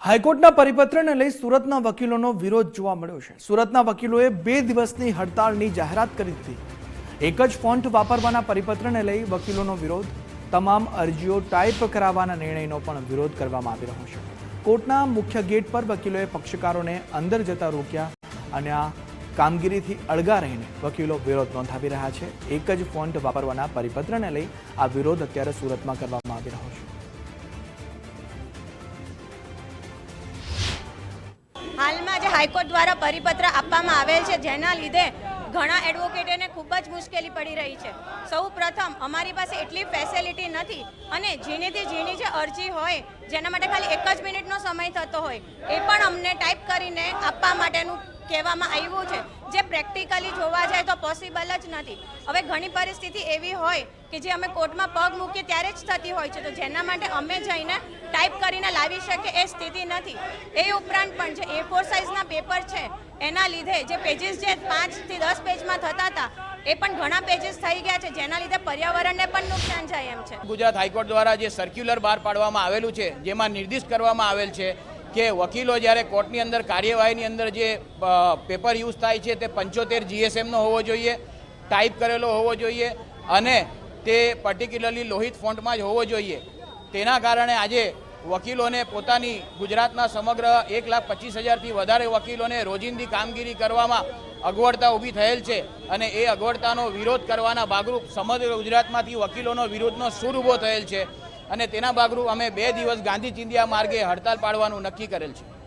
હાઈકોર્ટના પરિપત્રને લઈ સુરતના વકીલોનો વિરોધ જોવા મળ્યો છે। સુરતના વકીલોએ 2 દિવસની હડતાળની જાહેરાત કરી દીધી। એક જ ફોન્ટ વાપરવાના પરિપત્રને લઈ વકીલોનો વિરોધ, તમામ અરજીઓ ટાઈપ કરાવવાના નિર્ણયનો પણ વિરોધ કરવામાં આવી રહ્યો છે। કોર્ટના મુખ્ય ગેટ પર વકીલોએ પક્ષકારોને અંદર જતા રોક્યા અને આ કામગીરીથી અળગા રહીને વકીલો વિરોધ નોંધાવી રહ્યા છે। એક જ ફોન્ટ વાપરવાના પરિપત્રને લઈ આ વિરોધ અત્યારે સુરતમાં કરવામાં આવી રહ્યો છે। હાલમાં જે હાઈકોર્ટ દ્વારા પરિપત્ર આપવામાં આવેલ છે, જેના લીધે ઘણા એડવોકેટોને ખૂબ જ મુશ્કેલી પડી રહી છે। સૌ પ્રથમ અમારી પાસે એટલી ફેસિલિટી નથી અને ઝીણીથી ઝીણી જે અરજી હોય જેના માટે ખાલી 1 જ મિનિટનો સમય થતો હોય એ પણ અમને ટાઈપ કરીને આપવા માટેનું કહેવામાં આવ્યું છે, જે પ્રેક્ટિકલી જોવા જાય તો પોસિબલ જ નથી। હવે ઘણી પરિસ્થિતિ એવી હોય કે જે અમે કોર્ટમાં પગ મૂકીએ ત્યારે જ થતી હોય છે, તો જેના માટે અમે જઈને ટાઈપ કરીને લાવી શકીએ એ સ્થિતિ નથી। એ ઉપરાંત પણ જે A4 સાઇઝના પેપર છે એના લીધે જે પેજીસ જે 5 થી 10 પેજમાં થતા હતા એ પણ ઘણા પેજીસ થઈ ગયા છે, જેના લીધે પર્યાવરણને પણ નુકસાન જાય એમ છે। ગુજરાત હાઈકોર્ટ દ્વારા જે સર્ક્યુલર બહાર પાડવામાં આવેલું છે, જેમાં નિર્દિષ્ટ કરવામાં આવેલ છે કે વકીલો જ્યારે કોર્ટની અંદર કાર્યવાહીની અંદર જે પેપર યુઝ થાય છે તે 75 GSMનો હોવો જોઈએ, ટાઈપ કરેલો હોવો જોઈએ અને તે પર્ટિક્યુલરલી લોહિત ફોન્ટમાં જ હોવો જોઈએ। તેના કારણે આજે વકીલોને પોતાની ગુજરાતના સમગ્ર 1,25,000થી વધારે વકીલોને રોજિંદી કામગીરી કરવામાં અગવડતા ઊભી થયેલ છે અને એ અગવડતાનો વિરોધ કરવાના ભાગરૂપ સમગ્ર ગુજરાતમાંથી વકીલોનો વિરોધનો સૂર ઊભો થયેલ છે અને તેના ભાગરૂપ અમે 2 દિવસ ગાંધી ચિંધ્યા માર્ગે હડતાલ પાડવાનું નક્કી કરેલ છે।